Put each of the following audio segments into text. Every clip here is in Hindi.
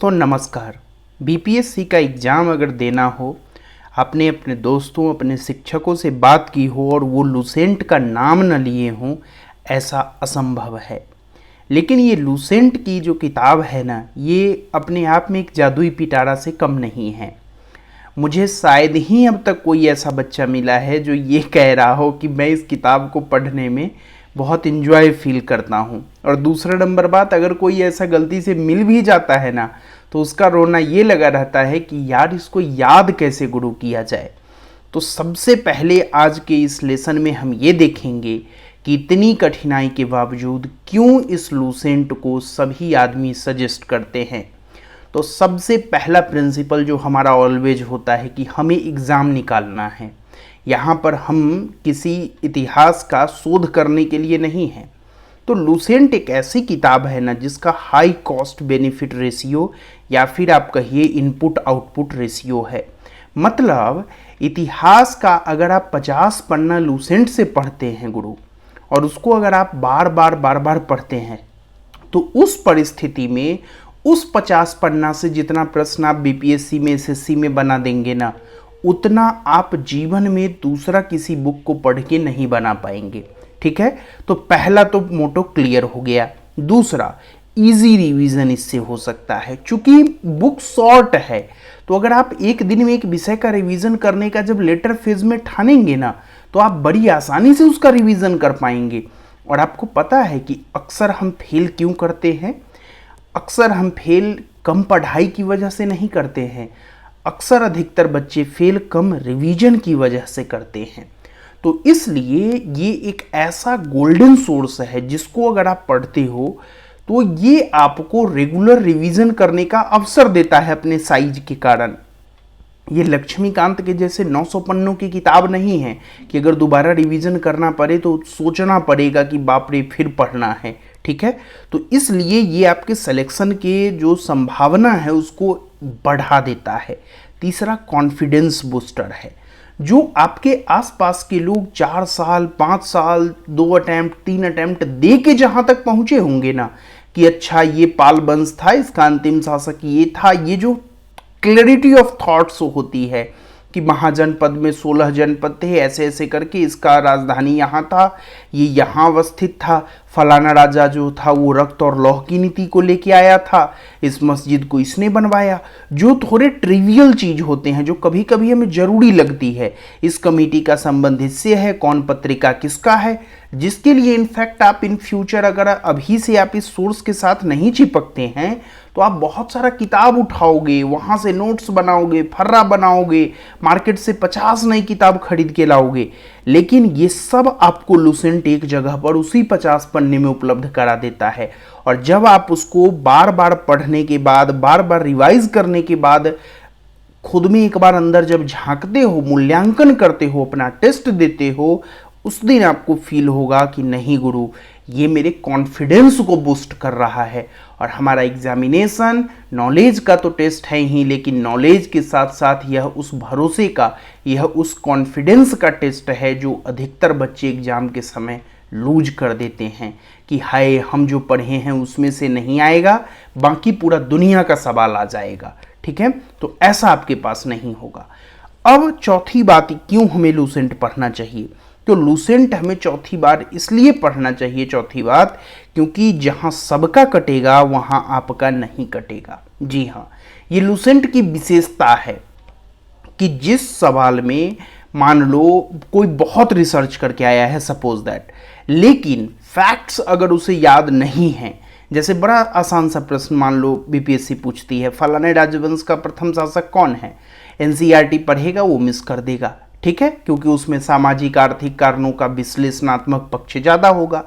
दोस्तों नमस्कार। बीपीएससी का एग्ज़ाम अगर देना हो, आपने अपने दोस्तों अपने शिक्षकों से बात की हो और वो लूसेंट का नाम न लिए हों, ऐसा असंभव है। लेकिन ये लूसेंट की जो किताब है ना, ये अपने आप में एक जादुई पिटारा से कम नहीं है। मुझे शायद ही अब तक कोई ऐसा बच्चा मिला है जो ये कह रहा हो कि मैं इस किताब को पढ़ने में बहुत इन्जॉय फील करता हूँ। और दूसरा नंबर बात, अगर कोई ऐसा गलती से मिल भी जाता है ना, तो उसका रोना ये लगा रहता है कि यार इसको याद कैसे गुरु किया जाए। तो सबसे पहले आज के इस लेसन में हम ये देखेंगे कि इतनी कठिनाई के बावजूद क्यों इस लूसेंट को सभी आदमी सजेस्ट करते हैं। तो सबसे पहला प्रिंसिपल जो हमारा ऑलवेज होता है कि हमें एग्ज़ाम निकालना है। यहाँ पर हम किसी इतिहास का शोध करने के लिए नहीं हैं। तो लूसेंट एक ऐसी किताब है ना जिसका हाई कॉस्ट बेनिफिट रेशियो या फिर आप कहिए इनपुट आउटपुट रेशियो है। मतलब इतिहास का अगर आप 50 पन्ना लूसेंट से पढ़ते हैं गुरु, और उसको अगर आप बार बार पढ़ते हैं, तो उस परिस्थिति में उस 50 पन्ना से जितना प्रश्न आप बीपीएससी में एसएससी में बना देंगे ना, उतना आप जीवन में दूसरा किसी बुक को पढ़ के नहीं बना पाएंगे। ठीक है, तो पहला तो मोटो क्लियर हो गया। दूसरा, इजी रिवीजन इससे हो सकता है। चूंकि बुक शॉर्ट है, तो अगर आप एक दिन में एक विषय का रिवीजन करने का जब लेटर फेज में ठानेंगे ना, तो आप बड़ी आसानी से उसका रिवीजन कर पाएंगे। और आपको पता है कि अक्सर हम फेल क्यों करते हैं? अक्सर हम फेल कम पढ़ाई की वजह से नहीं करते हैं, अक्सर अधिकतर बच्चे फेल कम रिवीजन की वजह से करते हैं। तो इसलिए ये एक ऐसा गोल्डन सोर्स है जिसको अगर आप पढ़ते हो तो ये आपको रेगुलर रिवीजन करने का अवसर देता है अपने साइज के कारण। ये लक्ष्मीकांत के जैसे 900 पन्नों की किताब नहीं है कि अगर दोबारा रिवीजन करना पड़े तो सोचना पड़ेगा कि बाप रे फिर पढ़ना है। ठीक है, तो इसलिए ये आपके सिलेक्शन के जो संभावना है उसको बढ़ा देता है। तीसरा, कॉन्फिडेंस बूस्टर है। जो आपके आसपास के लोग 4 साल 5 साल 2 अटैम्प्ट 3 अटैम्प्ट दे के जहां तक पहुंचे होंगे ना कि अच्छा ये पाल वंश था, इसका अंतिम शासक ये था, ये जो क्लैरिटी ऑफ थॉट्स होती है कि महाजनपद में 16 जनपद थे, ऐसे ऐसे करके इसका राजधानी यहाँ था, ये यहाँ अवस्थित था, फलाना राजा जो था वो रक्त और लौह की नीति को लेके आया था, इस मस्जिद को इसने बनवाया। जो थोड़े ट्रिवियल चीज होते हैं जो कभी कभी हमें जरूरी लगती है, इस कमेटी का संबंध इससे है, कौन पत्रिका किसका है, जिसके लिए इनफैक्ट आप इन फ्यूचर अगर अभी से आप इस सोर्स के साथ नहीं चिपकते हैं तो आप बहुत सारा किताब उठाओगे, वहाँ से नोट्स बनाओगे, फर्रा बनाओगे, मार्केट से 50 नई किताब खरीद के लाओगे। लेकिन ये सब आपको लूसेंट एक जगह पर उसी 50 पन्ने में उपलब्ध करा देता है। और जब आप उसको बार बार पढ़ने के बाद, बार बार रिवाइज करने के बाद, खुद में एक बार अंदर जब झांकते हो, मूल्यांकन करते हो, अपना टेस्ट देते हो, उस दिन आपको फील होगा कि नहीं गुरु, ये मेरे कॉन्फिडेंस को बूस्ट कर रहा है। और हमारा एग्जामिनेशन नॉलेज का तो टेस्ट है ही, लेकिन नॉलेज के साथ साथ यह उस भरोसे का, यह उस कॉन्फिडेंस का टेस्ट है जो अधिकतर बच्चे एग्जाम के समय लूज कर देते हैं कि हाय हम जो पढ़े हैं उसमें से नहीं आएगा, बाकी पूरा दुनिया का सवाल आ जाएगा। ठीक है, तो ऐसा आपके पास नहीं होगा। अब चौथी बात, क्यों हमें लूसेंट पढ़ना चाहिए? तो लूसेंट हमें चौथी बार इसलिए पढ़ना चाहिए, चौथी बात, क्योंकि जहां सबका कटेगा वहां आपका नहीं कटेगा। जी हाँ, ये लूसेंट की विशेषता है कि जिस सवाल में मान लो कोई बहुत रिसर्च करके आया है, सपोज दैट, लेकिन फैक्ट्स अगर उसे याद नहीं है, जैसे बड़ा आसान सा प्रश्न मान लो बीपीएससी पूछती है फलाने राजवंश का प्रथम शासक कौन है, एनसीईआरटी पढ़ेगा वो मिस कर देगा। ठीक है, क्योंकि उसमें सामाजिक आर्थिक कारणों का विश्लेषणात्मक पक्ष ज़्यादा होगा।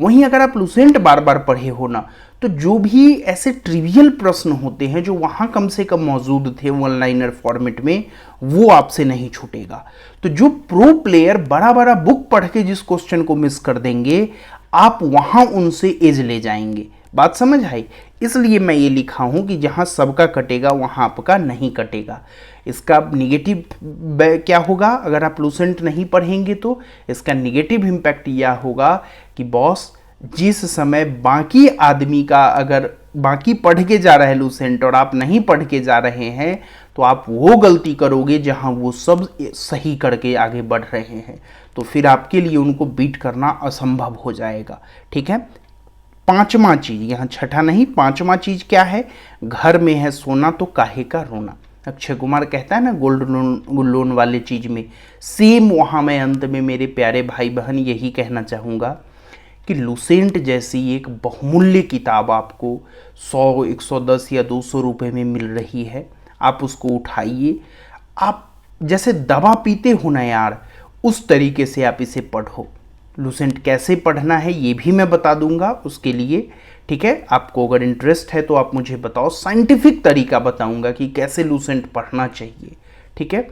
वहीं अगर आप लूसेंट बार बार पढ़े हो ना, तो जो भी ऐसे ट्रिवियल प्रश्न होते हैं जो वहाँ कम से कम मौजूद थे वन लाइनर फॉर्मेट में, वो आपसे नहीं छूटेगा। तो जो प्रो प्लेयर बड़ा बड़ा बुक पढ़ के जिस क्वेश्चन को मिस कर देंगे, आप वहाँ उनसे एज ले जाएंगे। बात समझ आई? इसलिए मैं ये लिखा हूँ कि जहाँ सबका कटेगा वहाँ आपका नहीं कटेगा। इसका निगेटिव क्या होगा अगर आप लूसेंट नहीं पढ़ेंगे? तो इसका निगेटिव इम्पैक्ट यह होगा कि बॉस जिस समय बाकी आदमी का अगर बाकी पढ़ के जा रहा है लूसेंट और आप नहीं पढ़ के जा रहे हैं, तो आप वो गलती करोगे जहां वो सब सही करके आगे बढ़ रहे हैं, तो फिर आपके लिए उनको बीट करना असंभव हो जाएगा। ठीक है। पांचवा चीज, यहाँ छठा नहीं, पांचवा चीज क्या है? घर में है सोना तो काहे का रोना। अक्षय कुमार कहता है ना गोल्ड लोन वाले चीज में, सेम वहां मैं अंत में मेरे प्यारे भाई बहन यही कहना चाहूंगा कि लूसेंट जैसी एक बहुमूल्य किताब आपको 100, 110 या 200 रुपए में मिल रही है, आप उसको उठाइए। आप जैसे दवा पीते हो ना यार, उस तरीके से आप इसे पढ़ो। लूसेंट कैसे पढ़ना है ये भी मैं बता दूंगा उसके लिए। ठीक है, आपको अगर इंटरेस्ट है तो आप मुझे बताओ, साइंटिफिक तरीका बताऊंगा कि कैसे लूसेंट पढ़ना चाहिए। ठीक है,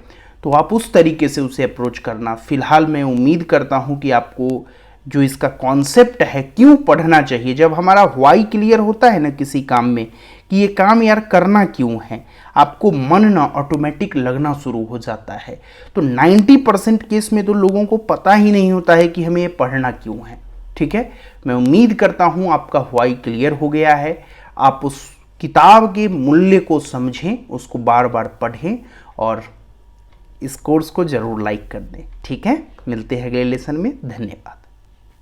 तो आप उस तरीके से उसे अप्रोच करना। फिलहाल मैं उम्मीद करता हूं कि आपको जो इसका कॉन्सेप्ट है क्यों पढ़ना चाहिए, जब हमारा व्हाई क्लियर होता है ना किसी काम में कि ये काम यार करना क्यों है, आपको मन ना ऑटोमेटिक लगना शुरू हो जाता है। तो 90% केस में तो लोगों को पता ही नहीं होता है कि हमें ये पढ़ना क्यों है। ठीक है, मैं उम्मीद करता हूं आपका व्हाई क्लियर हो गया है। आप उस किताब के मूल्य को समझें, उसको बार बार पढ़ें और इस कोर्स को जरूर लाइक कर दें। ठीक है, मिलते हैं अगले लेसन में। धन्यवाद।